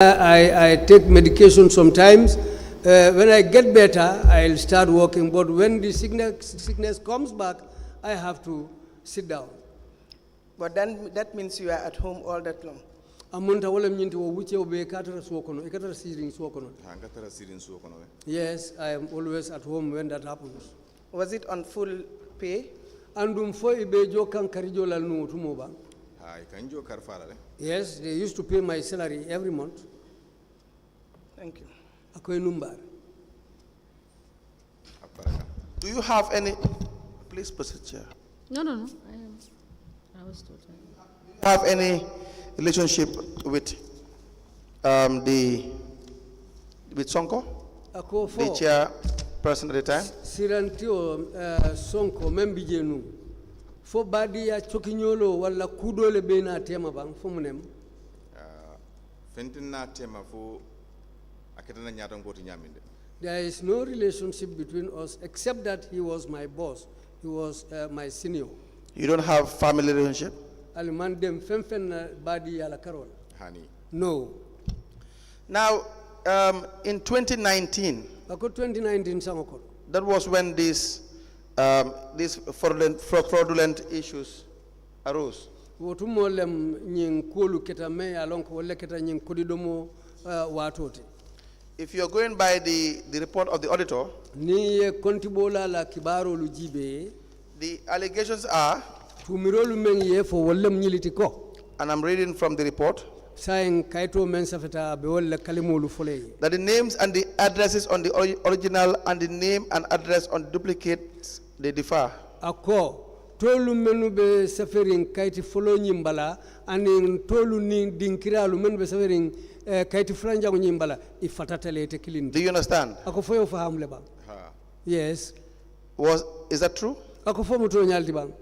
I take medication sometimes. When I get better, I'll start working. But when the sickness comes back, I have to sit down. But then that means you are at home all that long. Yes, I am always at home when that happens. Was it on full pay? Yes, they used to pay my salary every month. Thank you. Do you have any? Please put it here. No. I was told. Have any relationship with with Sonko, the chairperson at the time? Sirantio Sonko membijenu. Fo badi ya chokinyolo wala kudole bena tema bang fo munem. Fentina tema fo aketana nyata ngoti nyaminde. There is no relationship between us except that he was my boss. He was my senior. You don't have family relationship? Alimandem femfen badi ala karol. Hani. No. Now, in 2019, Ako 2019 samako. that was when these fraudulent issues arose. Wotumolem nying kolu keta me alonko wala keta nying kodidomo watote. If you're going by the report of the auditor, Ni kontibola la kibaro lujibe. the allegations are, Tumirolu men ye fo wallem nyiliti ko. and I'm reading from the report, Saying kaito men safeta be wala kalimolu foley. that the names and the addresses on the original and the name and address on duplicates, they differ. Ako tolu menu be saferin kaiti folo nyimbala ani tolu ni dinkiralu menu be saferin kaiti franja nyimbala ifatatale te kilindi. Do you understand? Ako foyo faham leba. Ha. Yes. Is that true? Ako fo muto nyalti bang.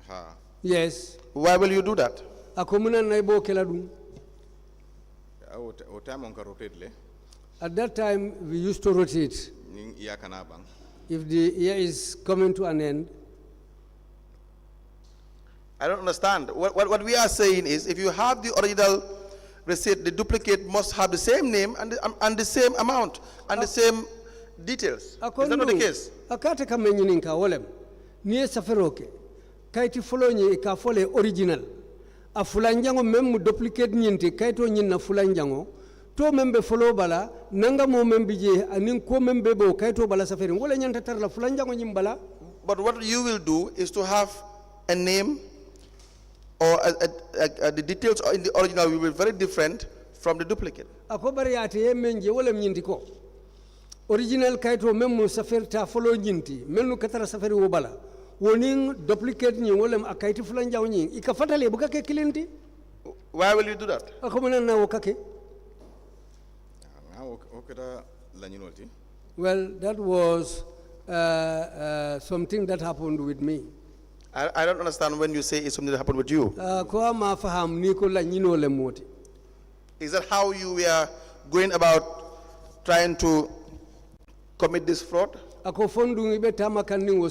Ha. Yes. Why will you do that? Ako muna naibo keladum. O time on rotate le. At that time we used to rotate. Ning iya kana bang. If the year is coming to an end. I don't understand. What we are saying is, if you have the original receipt, the duplicate must have the same name and the same amount and the same details. Is that not the case? Akate kamenyini nka wolem. Niye saferoke. Kaiti folonye ka fole original. A fulanjango memu duplicate nyinti kaito nyina fulanjango. To membe follow bala nanga mo membije anin ko membe bo kaito bala saferin wala nyanta tar la fulanjango nyimbala. But what you will do is to have a name or the details in the original will be very different from the duplicate. Ako bari ate ye menje wala nyinti ko. Original kaito memu safer ta follow nyinti menu katara saferi wo bala. Woning duplicate nyi wala akaiti fulanjango nyi ikafatale buka ke kilindi. Why will you do that? Ako mena na wakake. Well, that was something that happened with me. I don't understand when you say it's something that happened with you. Is that how you were going about trying to commit this fraud? Hani.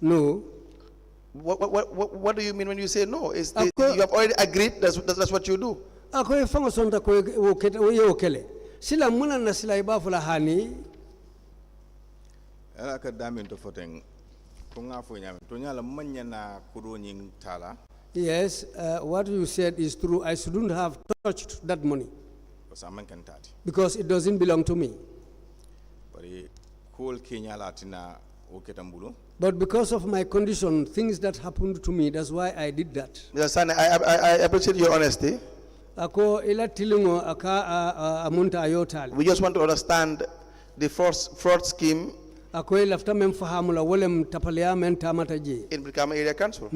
No. What do you mean when you say no? You have already agreed that's what you do. Sila muna na sila iba fula hani. Ela ka damin to foteng. Kunga fo nyame. To nyala manya na kuro nying tala. Yes, what you said is true. I shouldn't have touched that money. Because it doesn't belong to me. But because of my condition, things that happened to me, that's why I did that. Yes, Sanneh, I appreciate your honesty. We just want to understand the fraud scheme in Brikama Area Council.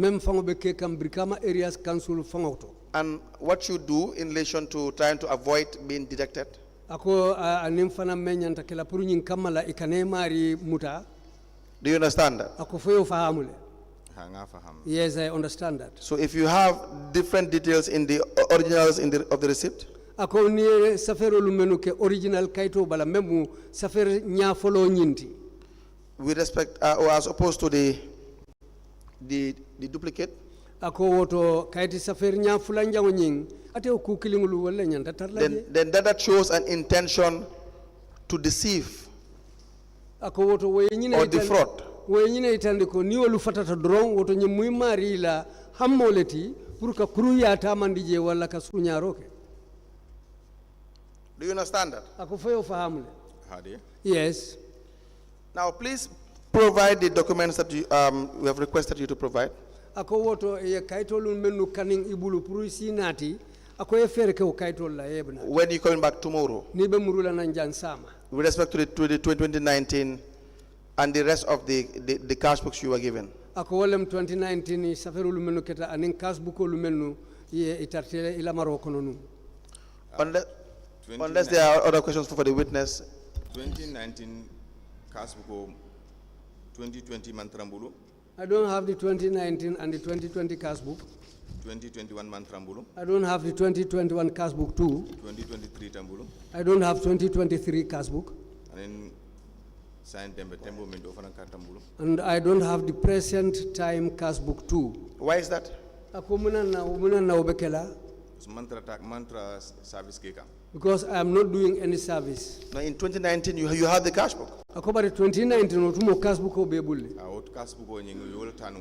And what you do in relation to trying to avoid being detected. Do you understand that? Yes, I understand that. So if you have different details in the originals of the receipt, original kaito bala memu safer nya follow nyinti. With respect or as opposed to the duplicate, ako woto kayti safer nya fulanjango nying ate ku kilingulu wala nyanta tarlaje then that shows an intention to deceive ako woto woy nyine or defraud. woy nyine itande ko ni wolu fatata dron woto nyim muy mari la hammoleti pour ka kuru ya tamandije wala ka suñaroke. Do you understand that? Ako fayo fahamule. Hadi. Yes. Now please provide the documents that we have requested you to provide. Ako woto e kaytolun mennu kaning ibulu pour sinati ako e fere ko kaytol la yebna. When you coming back tomorrow? Ni be murula nan jan sama. With respect to the 2019 and the rest of the cash books you were given. Ako wolem 2019 saferul mennu keta anin cash bookolu mennu ye itartele ila maroko nonu. Unless there are other questions for the witness. 2019 cash book 2020 mantrambulu. I don't have the 2019 and the 2020 cash book. 2021 mantrambulu. I don't have the 2021 cash book too. 2023 tambulu. I don't have 2023 cash book. And then signed tembo mendo fanaka tambulu. And I don't have the present time cash book too. Why is that? Ako muna na obekela. Mantra service keka. Because I am not doing any service. Now in 2019 you have the cash book. Ako bari 2019 otumo cash book obebule. Cash book you turn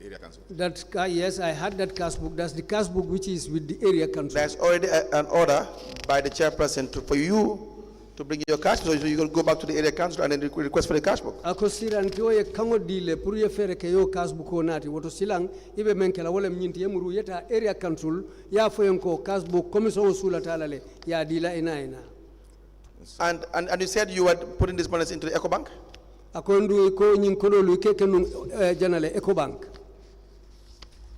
area council. That yes, I had that cash book. That's the cash book which is with the area council. There's already an order by the chairperson for you to bring your cash book, so you can go back to the area council and then request for the cash book. Ako siran tiyo ye kango dile pour ye fere ke yo cash book onati woto silang ibe menkela wala mnyinti yemuru yeta area council ya foyenko cash book commission sula talale ya dila ina. And you said you were putting this money into the EcoBank? Ako ndu ko nyin kodo lu keke nun janale EcoBank.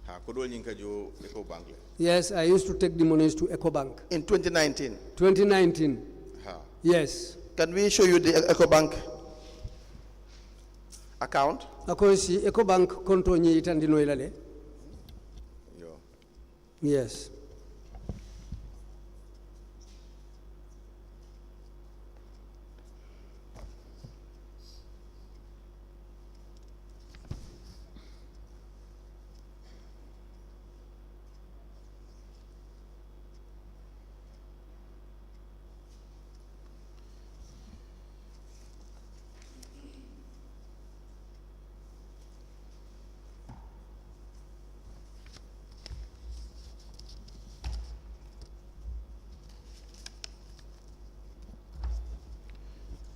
Ha kodo nyinka jo EcoBank. Yes, I used to take the monies to EcoBank. In 2019? 2019. Ha. Yes. Can we show you the EcoBank account? Ako si EcoBank konto nyi itandino ilale. Yo. Yes.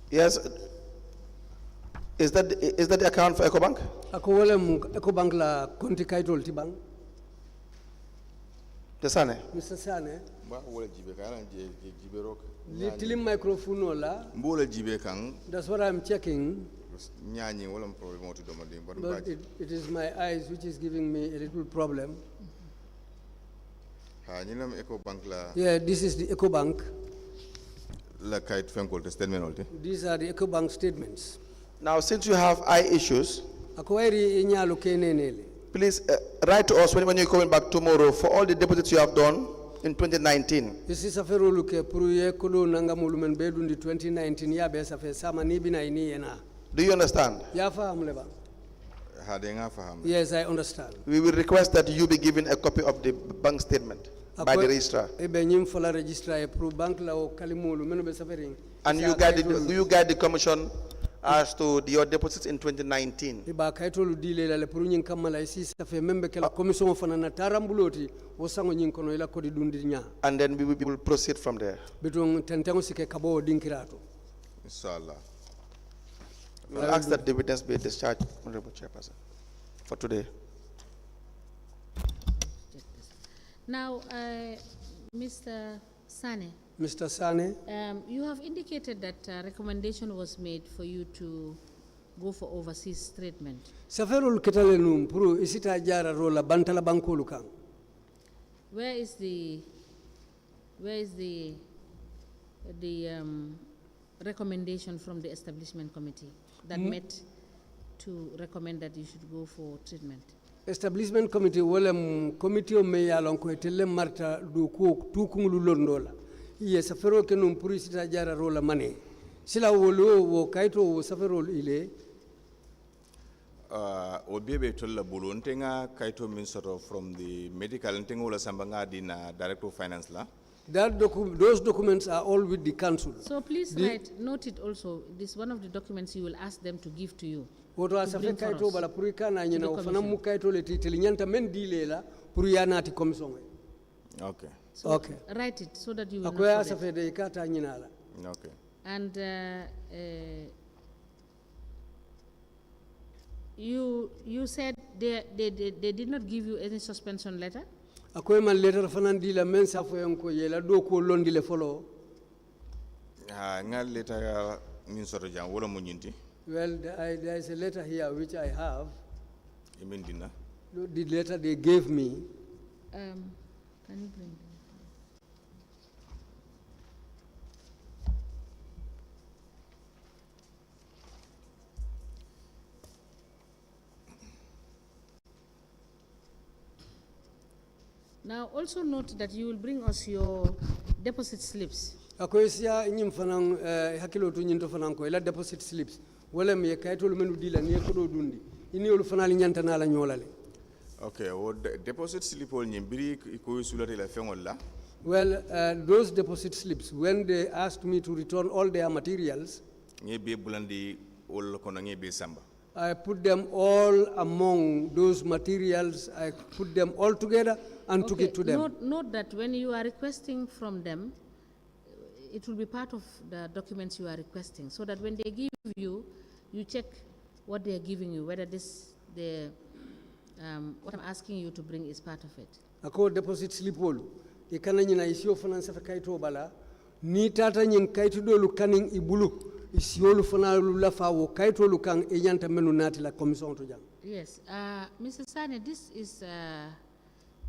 Yes. Is that the account for EcoBank? Ako wolem EcoBank la konti kaytol ti bank. The Sanneh? Mr. Sanneh. Ba wala jibe kala jibe rock. Little microphone la. Mbola jibe kang. That's what I'm checking. Nyanyi wala problem to domande But it is my eyes which is giving me a little problem. Ha nyinam EcoBank la. Yeah, this is the EcoBank. La kayit fenkol statement olte. These are the EcoBank statements. Now, since you have eye issues, please write to us when you're coming back tomorrow for all the deposits you have done in 2019. This is a feroluke pruye kudu nangamulumen bedundi 2019 ya besa fe sama nibina ini ena. Do you understand? Ya faham leba. Yes, I understand. We will request that you be given a copy of the bank statement by the registrar. And you guide the commission as to your deposits in 2019. And then we will proceed from there. Inshallah. We will ask that the witness be discharged, Honorable Chairperson, for today. Now, Mr. Sanneh. Mr. Sanneh. You have indicated that a recommendation was made for you to go for overseas treatment. Saferul ketale num puru isita jara rola bantala bankolu kan. Where is the recommendation from the establishment committee that met to recommend that you should go for treatment? Establishment committee wolem committee o me yalon ko telle marta du ko tukungulu londola. Iye safero kenum puru isita jara rola mane. Sila wolo wo kaito wo safero ile. Obiebe tola bulu ntenga kaito means sort of from the medical ntenga ula sambanga di na director of finance la. Those documents are all with the council. So please note it also. This is one of the documents you will ask them to give to you. Woto asafe kaito bala purika na nyina ofana mu kaito le titili nyanta men dilela puriyana ati commission. Okay. So okay. Write it so that you will Akoya not asafe forget. de ikata nyina la. Okay. And you said they did not give you any suspension letter? Akoy man letter fanan di la men sa fo yanko yela do ko londi le folo. Nga letter means sort of jang wala mo nyinti. Well, there is a letter here which I have. Imendina. The letter they gave me. Can you bring them? Now also note that you will bring us your deposit slips. Akoy sia nyim fanan hakilo to nyinto fanan ko la deposit slips wala me kayto lu menu dila ne ko do dundi ini olu fanal nyanta na la nyolale. Okay, deposit slip ol nyimbiri ko sulate la fengol la. Well, those deposit slips, when they asked me to return all their materials, I put them all among those materials. I put them all together and took it to them. Note that when you are requesting from them, it will be part of the documents you are requesting, so that when they give you, you check what they are giving you, whether what I'm asking you to bring is part of it. Ako deposit slip all. Ikana nyina isio fana sa kaito bala ni tata nyin kaito dolu kanin ibulu isiolu fana la fa wo kaito lu kan e nyanta menu nati la commission to jang. Yes, Mr. Sanneh, this is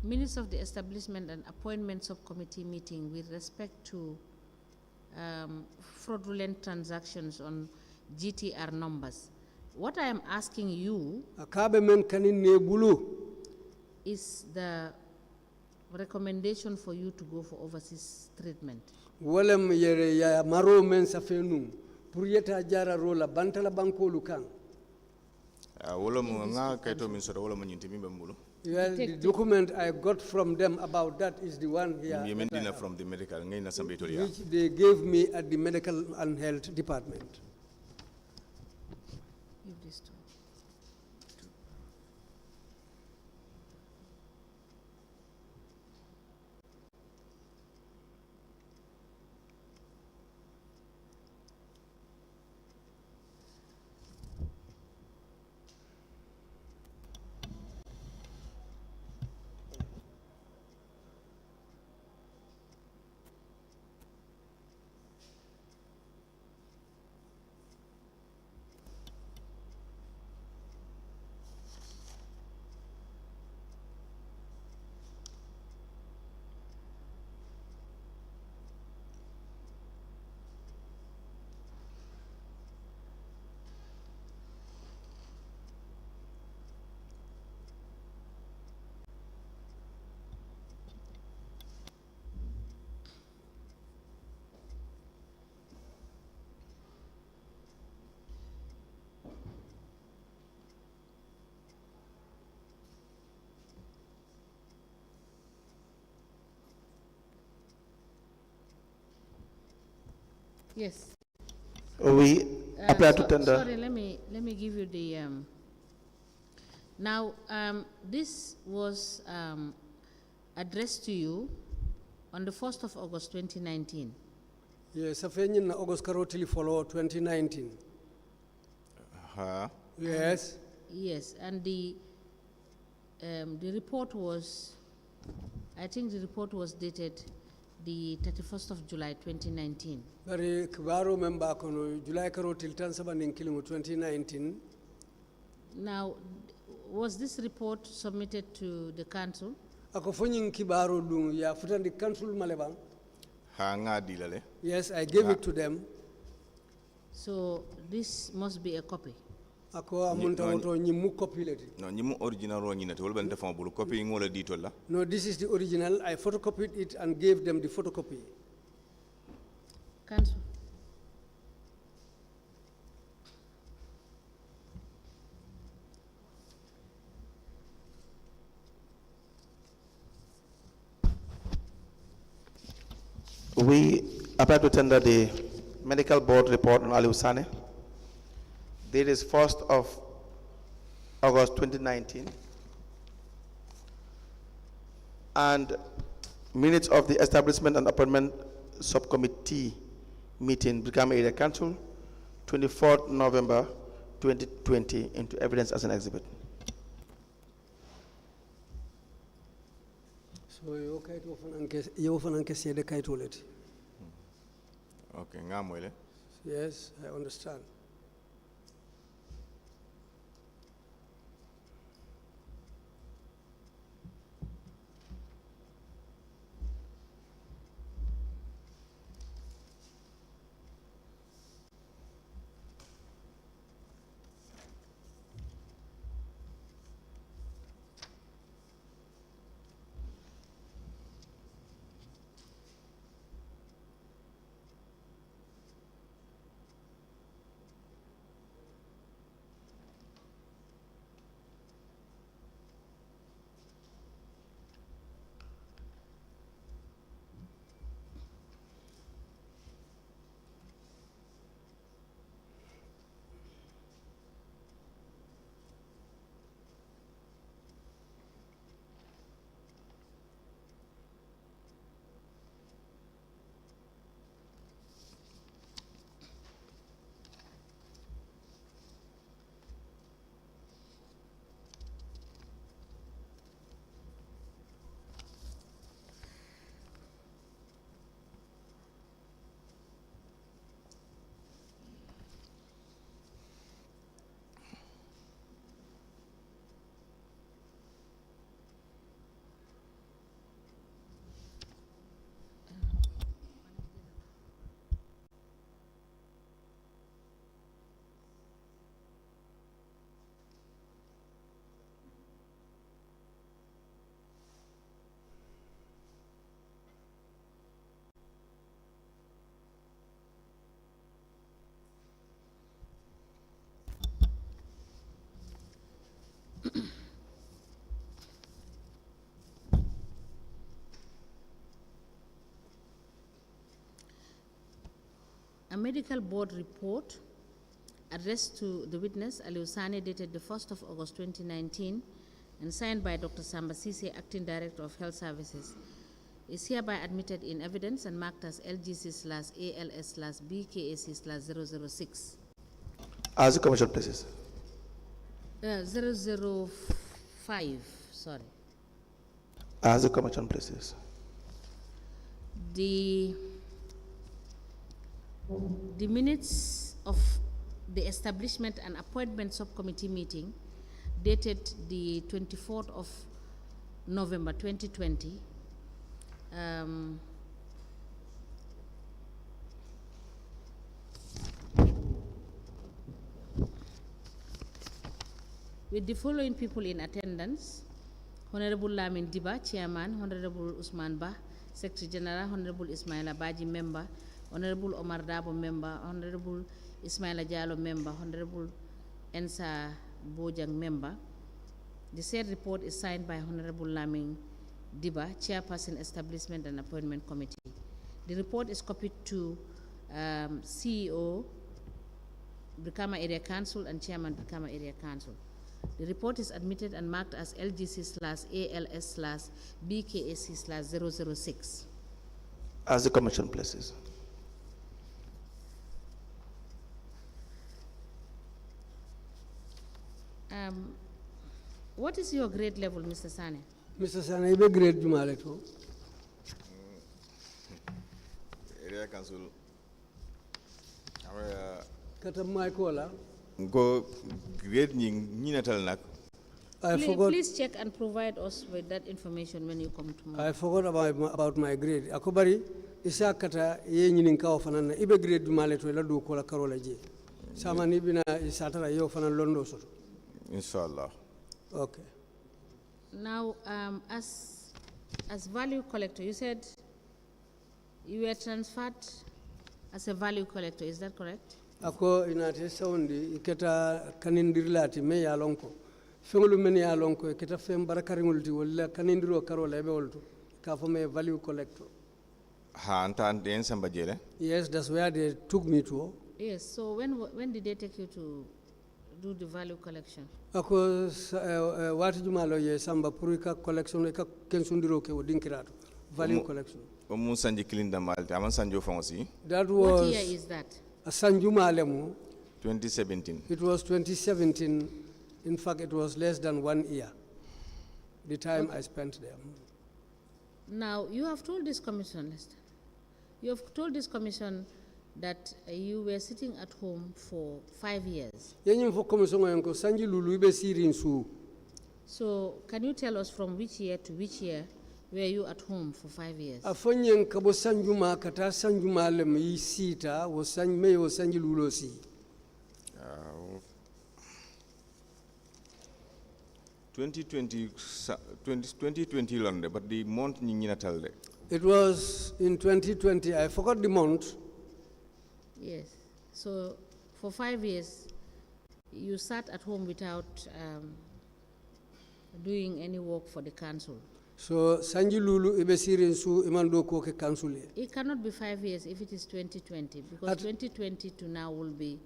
minutes of the establishment and appointment subcommittee meeting with respect to fraudulent transactions on GTR numbers. What I am asking you akabe men kanin ne bulu is the recommendation for you to go for overseas treatment. Walem yere ya maro men sa fenu pour yeta jara rola bantala banko lukan. Wala mo nga kaito min sura wala mo nyinti mimbe mbulu. Well, the document I got from them about that is the one here. From the medical, which they gave me at the medical and health department. Give this to Yes. We apply to tender. Sorry, let me give you the. Now, this was addressed to you on the 1st of August 2019. Yes, in August karotili follow 2019. Yes. Yes, and the report was, I think the report was dated the 31st of July 2019. Bari kibaro memba kono July karotil tan sabanin kilimu 2019. Now, was this report submitted to the council? Ako fonyin kibaro dung ya futandi council malebang. Yes, I gave it to them. So this must be a copy. Ako amunta woto nyimu copy leti. No, nyimu original ro nyina te wol ben defon bulu copy ngola ditol la. No, this is the original. I photocopied it and gave them the photocopy. Council. We apply to tender the medical board report on Alieu Sanneh. Date is 1st of August 2019. And minutes of the establishment and appointment subcommittee meeting, Brikama Area Council, 24th November 2020, into evidence as an exhibit. So you often say the kite will it. Okay, ngamwele. Yes, I understand. A medical board report addressed to the witness, Alieu Sanneh, dated the 1st of August 2019, and signed by Dr. Samba Sise, Acting Director of Health Services, is hereby admitted in evidence and marked as LGC/ALS/BKAC/006. As the commission places. 005, sorry. As the commission places. The minutes of the establishment and appointment subcommittee meeting dated the 24th of November 2020 with the following people in attendance: Honorable Lamin Diba, Chairman; Honorable Usman Bah, Secretary General; Honorable Ismaila Baji, Member; Honorable Omar Dabo, Member; Honorable Ismaila Jallo, Member; Honorable Ensa Bojang, Member. The said report is signed by Honorable Lamin Diba, Chairperson, Establishment and Appointment Committee. The report is copied to CEO, Brikama Area Council, and Chairman, Brikama Area Council. The report is admitted and marked as LGC/ALS/BKAC/006. As the commission places. What is your grade level, Mr. Sanneh? Mr. Sanneh, you grade Jumale too. Area Council. Kata Michaela. Go grade ni natal nak. Please check and provide us with that information when you come tomorrow. I forgot about my grade. Akobari isa kata ye nyinin kawo fanana ibe grade Jumale to la do kola karola je. Sama ni bina isatara yo fanan londo soto. Inshallah. Okay. Now, as value collector, you said you were transferred as a value collector. Is that correct? Ako inate saundi iketa kanindirlati me ya lonko. Fengulu men ya lonko iketa fem barakari ngulti wala kanindiro karola ebe oltu. Ka fo me value collector. Ha anta den samba jele. Yes, that's where they took me to. Yes, so when did they take you to do the value collection? Ako wati jumalo ye samba purika collection e ka kensundiro ke wodinkirato value collection. Omu sanji kilinda malte aman sanjo fonsi. That What was year is that? a sanjumalemu. 2017. It was 2017. In fact, it was less than 1 year. The time I spent there. Now, you have told this commission, Lester, you have told this commission that you were sitting at home for 5 years. Yenyim fo commission yanko sanji lulu ibe sirin su. So, can you tell us from which year to which year were you at home for 5 years? Afonyen kabo sanjuma kata sanjuma lem yi sita wo sanji lulu si. 2020 londe, but the month ni natalde. It was in 2020. I forgot the month. Yes. So, for 5 years, you sat at home without doing any work for the council. So sanji lulu ibe sirin su imando ko ke council. It cannot be 5 years if it is 2020, because 2020 to now will be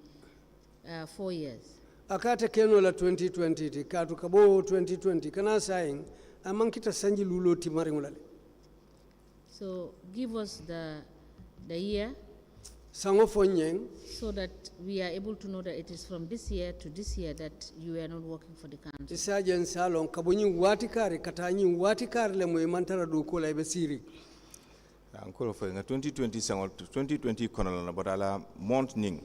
4 years. Akata keno la 2020 ti katu kabo 2020 kana saying amankita sanji lulo timari ngulale. So give us the year Sango fonyeng so that we are able to know that it is from this year to this year that you are not working for the council. isajen salon kabonyi watikare katanyi watikare le moy mantara do ko la ibe siri. Ankolo fo nga 2020 kono na badala month ning.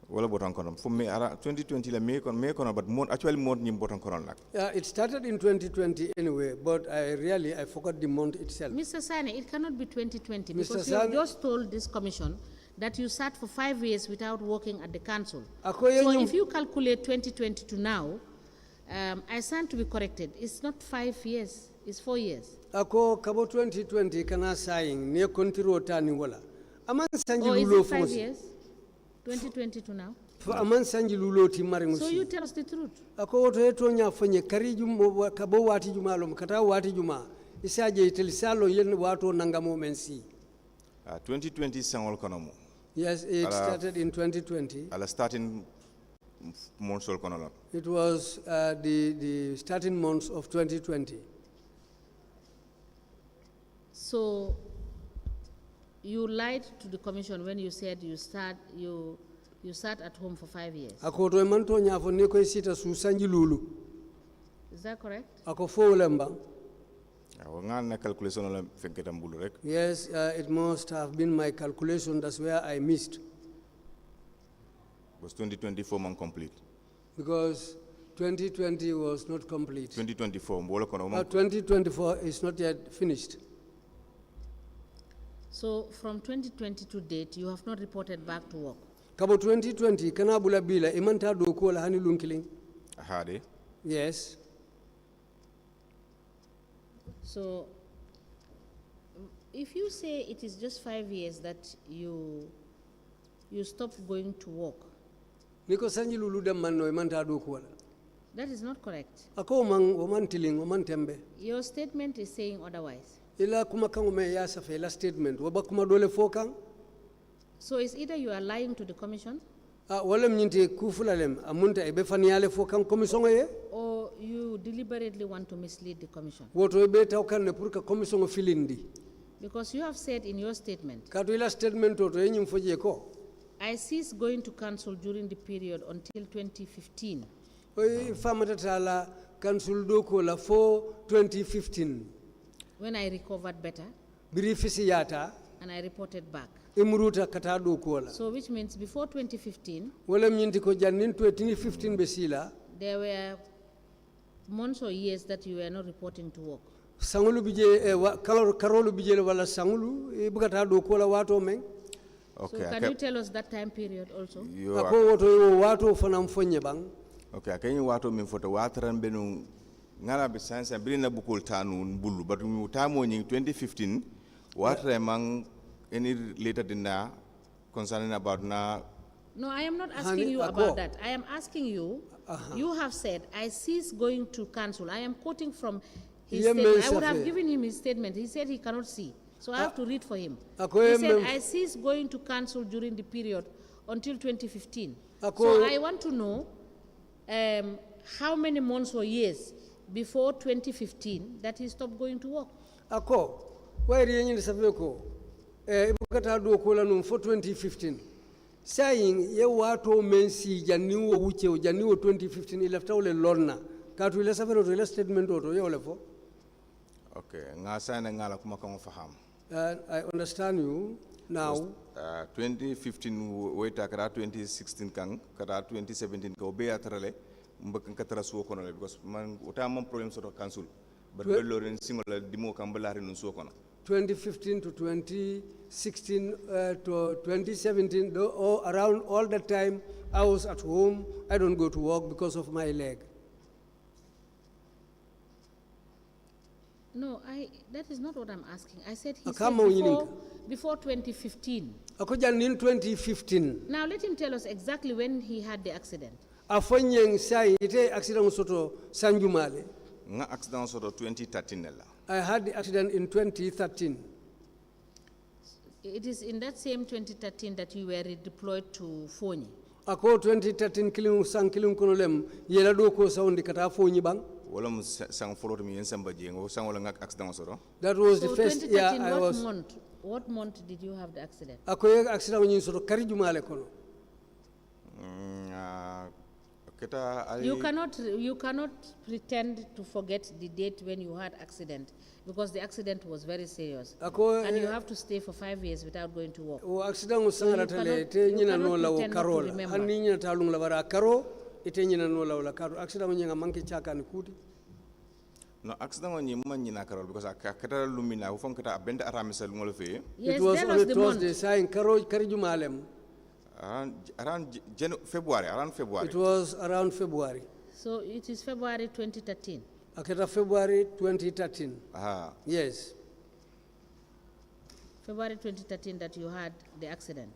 Wala botan kono for me ara 2020 la me kono but month actually month nim botan kono nak. It started in 2020 anyway, but I forgot the month itself. Mr. Sanneh, it cannot be 2020 Mr. because you have just told this commission that you sat for 5 years without working at the council. So if you calculate 2020 to now, I stand to be corrected. It's not 5 years, it's 4 years. Ako kabo 2020 kana saying ne kontiro tani wala. Aman sanji Or is lulo it 5 fosi. years? 2020 to now? Aman sanji lulo timari ngusi. So you tell us the truth. Ako woto eto nya fonye kari jumo kabo wati jumalo kata wati juma isaje itelisalo yen wato nangamo mensi. 2020 sangol kono mo. Yes, it started in 2020. Ala starting months ol kono. It was the starting months of 2020. So you lied to the commission when you said you sat at home for 5 years. Ako to manto nya fo ne ko sita su sanji lulu. Is that correct? Ako fo lemba. Na calculation la fenketam bulu rek. Yes, it must have been my calculation. That's where I missed. Was 2024 man complete? Because 2020 was not complete. 2024 mbola kono. 2024 is not yet finished. So from 2020 to date, you have not reported back to work? Kabo 2020 kana bula bila imanta do ko la hani lunkiling. Hade. Yes. So if you say it is just 5 years that you stopped going to work, Niko sanji lulu dem manno imanta do ko la. that is not correct. Ako man tiling o man tembe. Your statement is saying otherwise. Ila kuma kango me ya safe la statement waba kuma dole fokang. So it's either you are lying to the commission, Walem nyinte kufulalem amunta ebe faniale fokang commission ye. or you deliberately want to mislead the commission. Woto ebe tawkan ne purka commission filindi. Because you have said in your statement, Katu ila statement to enyim foje ko. I ceased going to council during the period until 2015. Oi famata tala council do ko la for 2015. When I recovered better Birifisi yata and I reported back. imruta kata do ko la. So which means before 2015, Walem nyinte ko jannin 2015 besila. there were months or years that you were not reporting to work. Sangulu bije karolu bije wala sangulu bugata do ko la wato men. Okay. So can you tell us that time period also? Ako woto yo wato fanam fonye bang. Okay, akanyi wato min foto watran benu ngala be sansa bilina bukul tanu bulu but mu tamo ni 2015 watre mang any later than na concerning about na. No, I am not asking you about that. I am asking you, you have said, I ceased going to council. I am quoting from his statement. I would have given him his statement. He said he cannot see. So I have to read for him. Ako He said, mem- I ceased going to council during the period until 2015. Ako- So I want to know how many months or years before 2015 that he stopped going to work. Ako, wayri yenyi sabe ko ibukata do ko la num for 2015. Saying ye wato mensi janiwo wuche janiwo 2015 ilafta ole lorna. Katu ile sabe ro ile statement oto ye ole fo. Okay, nga Sanneh ngala kuma kan faham. I understand you now. 2015 weta kara 2016 kan kara 2017 ko be atrale mbak katara suwo kono le because man uta man problem soto council but be loren singola dimo kan balari nun suwo kono 2015 to 2016 to 2017, around all that time, I was at home. I don't go to work because of my leg. No, that is not what I'm asking. I said he said Akama before 2015. Akojan in 2015. Now let him tell us exactly when he had the accident. Afonyeng sai ite accident soto Sanjumale. nga accident soto 2013 la I had the accident in 2013. It is in that same 2013 that you were redeployed to Fonyi. Ako 2013 killing konolem yela do ko saundi kata Fonyi bang. wala mu sang folot mi yen samba jengo sang wala nga accident soto That was So the first year 2013, I was. what month did you have the accident? Ako ye accident nyi soto kari Jumale kono. keta You cannot pretend to forget the date when you had accident because the accident was very serious. Ako And you have to stay for 5 years without going to work. o accident sangara tale cannot- te you nyina cannot no lawo pretend not to karola remember. hanni nyina talung la bara karo ite nyina no lawo la karo accident nyinga manke chaka ni kuti no accident ni man nyina karol because keta lumina fu fon keta benda aramisa ngol fe Yes, it was tell on us a the Thursday month. saying karo kari jumalem around February around February it was around February So it is February 2013. aketa February 2013 aha yes February 2013 that you had the accident.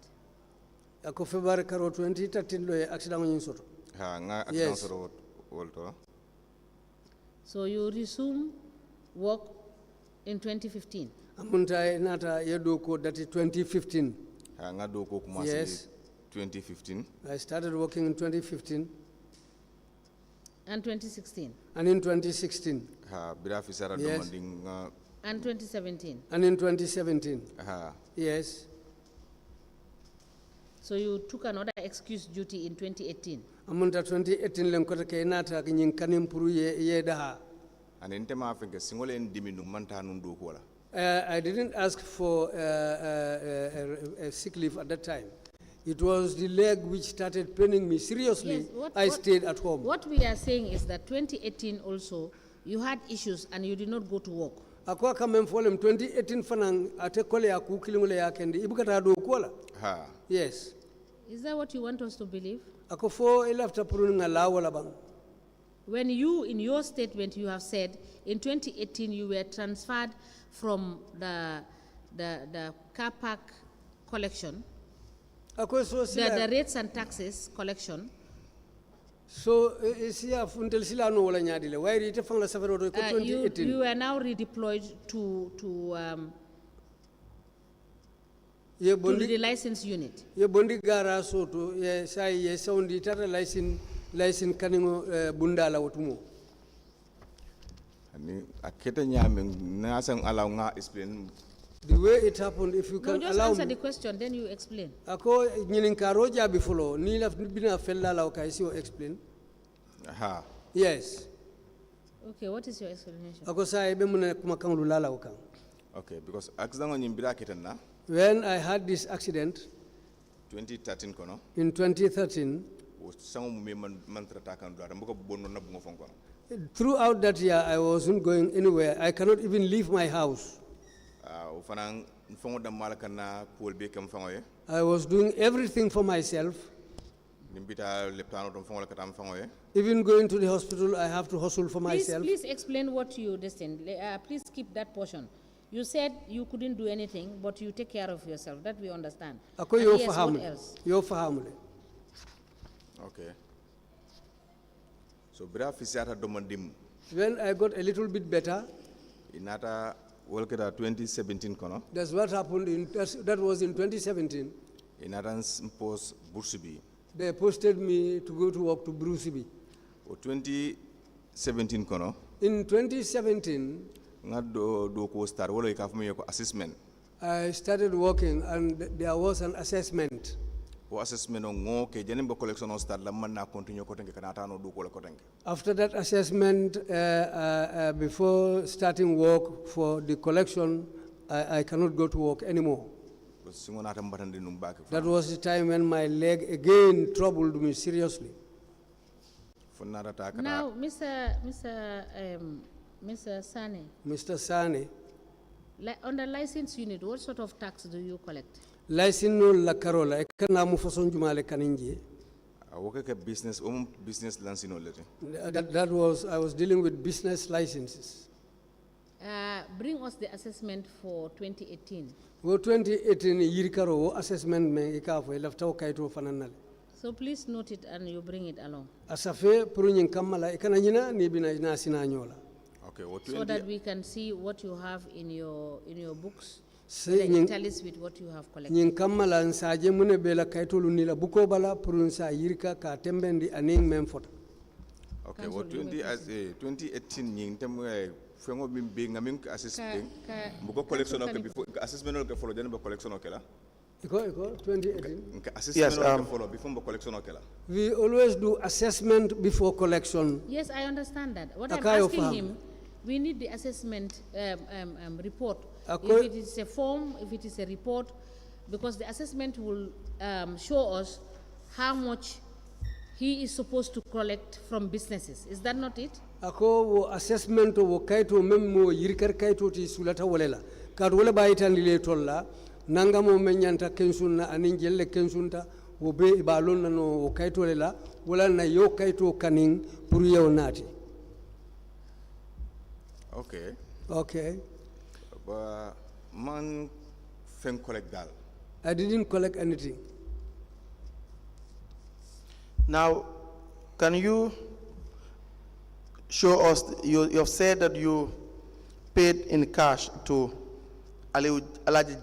ako February karo 2013 lo accident nyin soto ha nga accident Yes. soto wolto So you resume work in 2015. amunta nata yedo ko dati 2015 ha nga do ko commencé Yes. 2015 I started working in 2015 And 2016. and in 2016 ha bira fi sara Yes. demanding And 2017. and in 2017 ha yes So you took another excuse duty in 2018. amunta 2018 len kota ke nata ke nyin kanim pour ye daha ane ntema fenke singole en diminu manta nun do ko la I didn't ask for a sick leave at that time. It was the leg which started paining me seriously. Yes, I stayed at home. What we are saying is that 2018 also, you had issues and you did not go to work. Akwa kamem folem 2018 fanang ate kole ya kukilingole ya kendi ibukata do kola. ha Yes. Is that what you want us to believe? Ako fo ilafta purun nga la wala bang. When you, in your statement, you have said in 2018 you were transferred from the car park collection, Ako so the sila rates and taxes collection. so siya funtel sila no wala nyadile. Wairi ite fang la safaro do ko You 2018. are now redeployed to Ye the bondi license unit. ye bondi gara soto ye sai ye soundi tata license kaningo bundala wotumo. ani aketa nyame na sang alaw nga explain The way it happened, if you No, can just allow answer me. the question, then you explain. Ako nyinin karo jabi follow. Ni la bina fella la okay, so explain. ha Yes. Okay, what is your explanation? Ako sa ibe muna kumakang lulala ukang. okay because accident on bira keten na When I had this accident 2013 kono in 2013, o sango mu me man trata kan do mbuko bonno na bungo fonko throughout that year I wasn't going anywhere. I cannot even leave my house. o fanan fongo dam malaka na ko be kam fongo ye I was doing everything for myself. nimbita le plano dum fongo la katam fongo ye Even going to the hospital, I have to hustle for Please, myself. please explain what you destined. Please keep that portion. You said you couldn't do anything, but you take care of yourself. That we understand. Ako And yo yes, what fahamule. else? Yo fahamule. okay so bira fi sata do mandim When I got a little bit better, inata Welkeda 2017 kono. That's what happened that was in 2017. In Adams post Bursibi. They posted me to go to work to Bruceby. O 2017 kono. In 2017, Nga do ko start wala ikafumi ko assessment. I started working and there was an assessment. O assessment on ngo ke jeni be collection on start la man na continue ko tenke kana tano do ko la ko tenke. After that assessment, before starting work for the collection, I cannot go to work anymore. That was the time when my leg again troubled me seriously. Now, Mr. Sanneh. Mr. Sanneh. On the license unit, what sort of tax do you collect? License no la carola. Ekana mu fason jumale kaninje. Business, business license. That was, I was dealing with business licenses. Bring us the assessment for 2018. Wo 2018 yirikaro wo assessment me ikafo elafta kaito fananale. So please note it and you bring it along. Asafe purunyin kamala ikana nyina ni bina ina sina nyola. Okay, so that we can see what you have in your books. Tell us with what you have collected. Nyin kamala nsaje mune bela kaito lunila buko bala purunsa yirika ka tembendi aning memfota. Okay, what 2018 nyin temwe fengo bimbe ngamin assessment buko collection okay before assessment okay follow then collection okay la. Iko 2018. Yes, follow before collection okay la. We always do assessment before collection. Yes, I understand that. What I'm asking him, we need the assessment report. If it is a form, if it is a report, because the assessment will show us how much he is supposed to collect from businesses. Is that not it? Ako wo assessment wo kaito memmo yirkar kaito ti sulata wolela. Kad wala bayitan lile tolla nanga mo menyanta kensunna anin jelle kensunta wo be ibalon no wo kaito lela wala na yo kaito kaning pour yow nati. Okay. Okay. Man fen collect dal. I didn't collect anything. Now, can you show us, you have said that you paid in cash to Alieu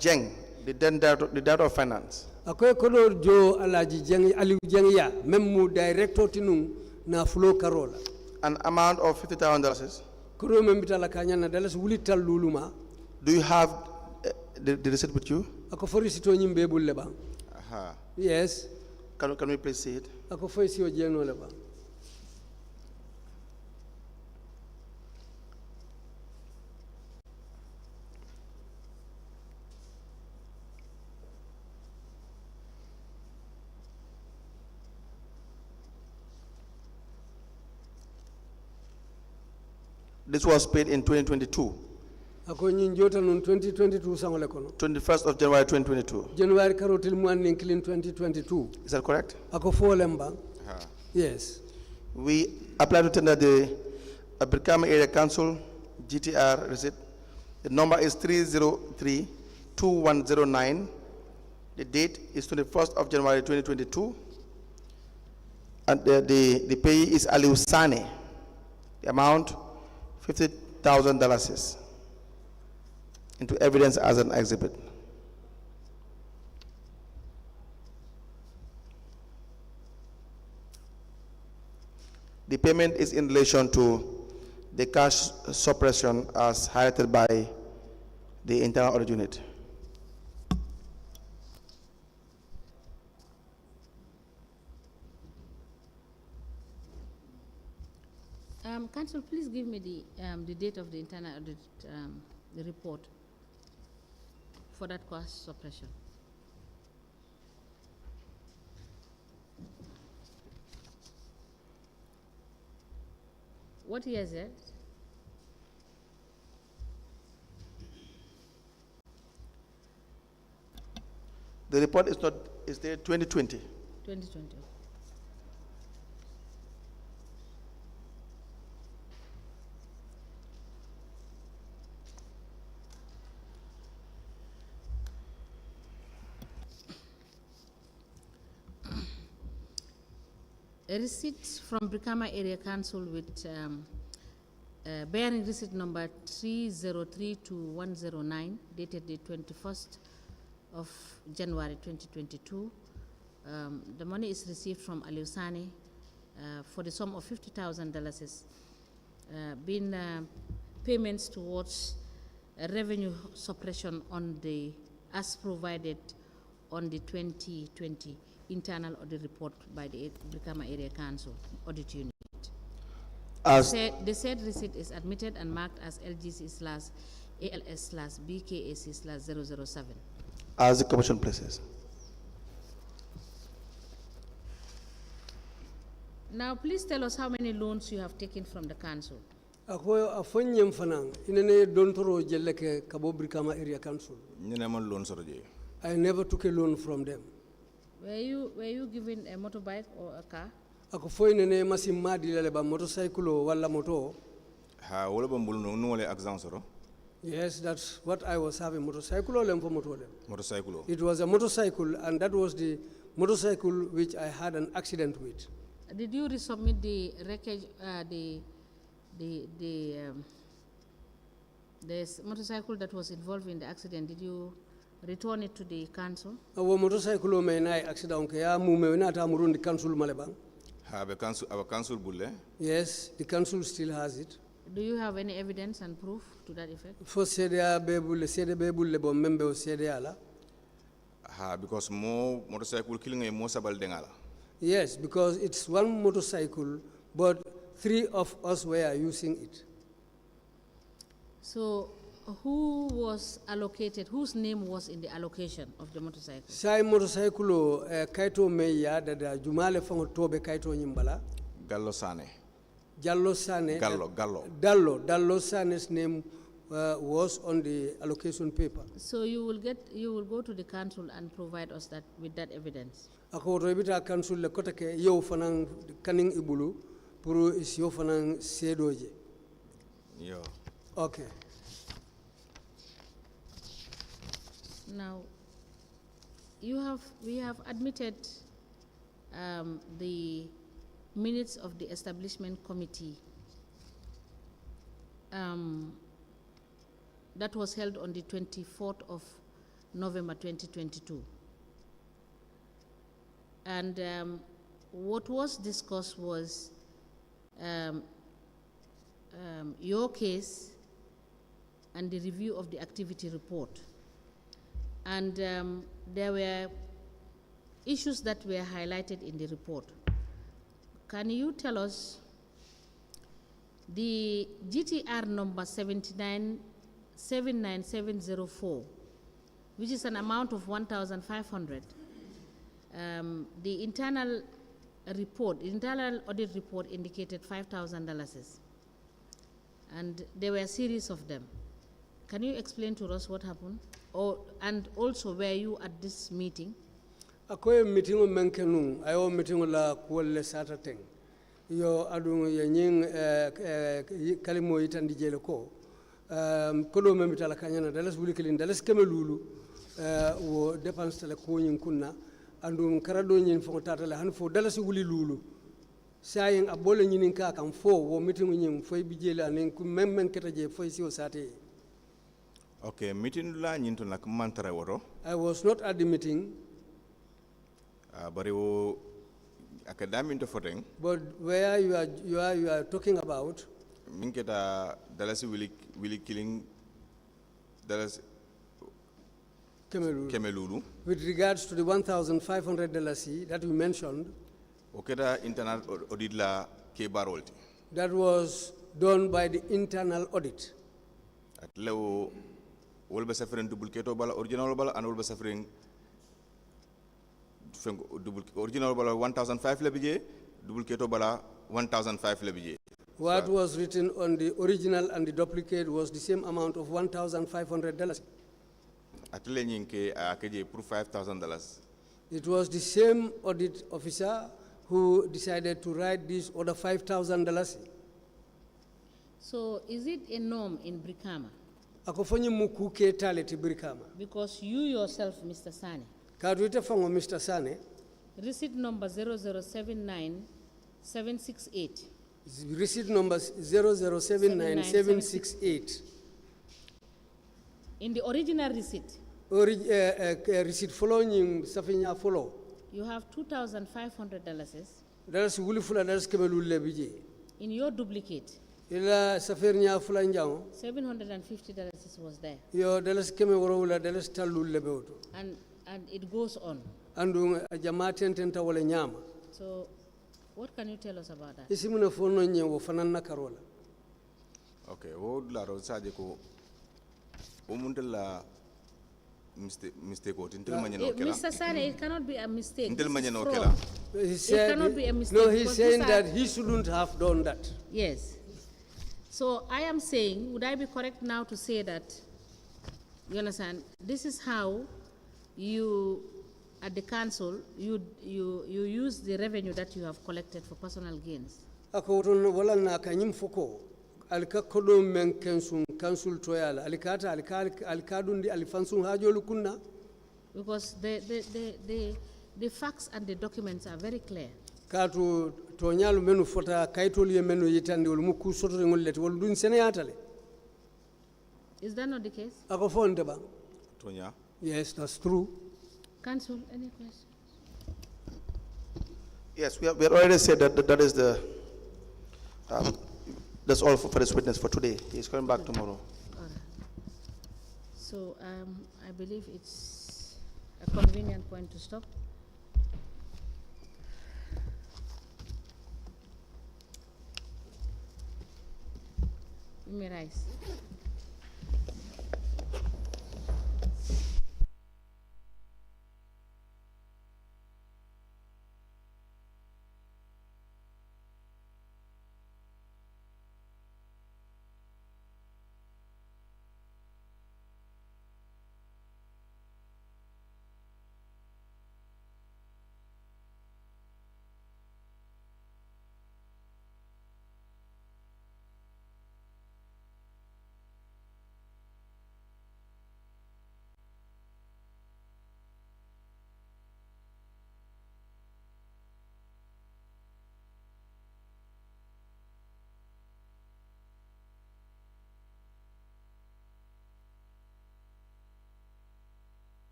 Jeng, the director of finance. Akoy kodo jo Alaji Jeng Alieu Jeng ya memmu director tinung na flow karola. An amount of $50,000. Kodo membita la kanyana dalas wulital luluma. Do you have the receipt with you? Ako fori sito nyimbe bulle ba. Aha. Yes. Can we please see it? Ako fori sito jeno le ba. This was paid in 2022. Ako nyinjota nun 2022 sangole kono. 21st of January 2022. January karotil muan clean 2022. Is that correct? Ako folemba. Yes. We apply to tender the Brikama Area Council GTR receipt. The number is 303-2109. The date is 21st of January 2022. And the payee is Alieu Sanneh. The amount $50,000 into evidence as an exhibit. The payment is in relation to the cash suppression as highlighted by the internal audit unit. Council, please give me the date of the internal audit, the report for that cost suppression. What year is it? The report is not, is there 2020? 2020. A receipt from Brikama Area Council with bearing receipt number 3032109, dated the 21st of January 2022. The money is received from Alieu Sanneh for the sum of $50,000, being payments towards revenue suppression on the as provided on the 2020 internal audit report by the Brikama Area Council Audit Unit. The said receipt is admitted and marked as LGC/ALS/BKAC/007. As the Commission places. Now, please tell us how many loans you have taken from the council. Ako afonyem fanang inene dontoro jelle ke kabo Brikama Area Council. I never took a loan from them. Were you given a motorbike or a car? Ako foy nene masim madi lele ba motorcycle wala moto. Ha wala ba mbulu no wala accident soro? Yes, that's what I was having, motorcycle or motor. Motorcycle. It was a motorcycle, and that was the motorcycle which I had an accident with. Did you resubmit the wreckage, the motorcycle that was involved in the accident? Did you return it to the council? Our motorcycle may na accident ke ya mu me na ta murundi council malebang. Have a council bulle? Yes, the council still has it. Do you have any evidence and proof to that effect? For CDA bebulle bo member of CDA la. Ha, because more motorcycle killing a more sabal dengala. Yes, because it's one motorcycle, but 3 of us were using it. So, who was allocated, whose name was in the allocation of the motorcycle? Sai motorcycle kaito meya da jumale fango tobe kaito nyimbala. Gallo Sanneh. Jallo Sanneh. Dallo Sanneh's name was on the allocation paper. So you will go to the council and provide us with that evidence. Ako rebita council le kotake yo fanang kaning ibulu puru is yo fanang sedoje. Yo. Okay. Now, we have admitted the minutes of the establishment committee that was held on the 24th of November 2022. And what was discussed was your case and the review of the activity report. And there were issues that were highlighted in the report. Can you tell us the GTR number 79704, which is an amount of 1,500? The internal audit report indicated $5,000, and there were a series of them. Can you explain to us what happened? And also, were you at this meeting? Akoye meeting o menkenu ayo meeting la kuole Saturday. Yo adu yenying kalimo itandi jele ko kodo memitala kanyana dalas bulikilin dalas kemelulu wo dépense tele ko nyin kunna andu karado nyin fo tatale han fo dalas wuli lulu sayen abole nyin ka kam fo wo meeting nyin foy bi jele anen ku memmen ketaje foy si o sate. Okay, meeting la nyinto nak mantara woro. I was not at the meeting. But you academic to footing. But where you are talking about? Minketa Dallas willy killing Dallas Kemelulu. With regards to the $1,500 that you mentioned. Okeda internal audit la kebarolti. That was done by the internal audit. At level will be suffering duplicate bala original bala and will be suffering original bala 1,005 lebije, duplicate bala 1,005 lebije. What was written on the original and the duplicate was the same amount of $1,500. Atele nyinke akeje proof $5,000. It was the same audit officer who decided to write this order $5,000. So is it a norm in Brikama? Akofonyi mukuke taleti Brikama. Because you yourself, Mr. Sanneh, Kadwite fango Mr. Sanneh, receipt number 0079768. Receipt number 0079768. In the original receipt, Receipt following Safinya follow. you have $2,500. That's Wulifula, that's Kemelule Biji. In your duplicate, Ila Safernia Fulanjang, $750 was there. yo Dallas Kemerola, Dallas Talul Lebeuto. And it goes on. Andung Jamaten Tenta Wale Nyama. So, what can you tell us about that? Isimuna Fono Nyewo Fanana Karola. Okay, would la rosaje ko umuntela mistake o tintel manyano kela. Mr. Sanneh, it cannot be a mistake. Tintel This is manyano fraud. kela. He said, cannot be a mistake no, he's because saying these are- that he shouldn't have done that. Yes. So I am saying, would I be correct now to say that, you understand, this is how you, at the council, you use the revenue that you have collected for personal gains? Ako ton wala na kanyim foko alika kodo men council toyala alikata alikadundi alifansun hajolu kunna. Because the facts and the documents are very clear. Katu tonyalu menu fota kaitoli menu yitandi ulmuku soto ngolete woludun seneyatale. Is that not the case? Ako fonde ba. Tonya. Yes, that's true. Council, any questions? Yes, we have already said that is the, that's all for this witness for today. He's coming back tomorrow. All right. So I believe it's a convenient point to stop. You may rise.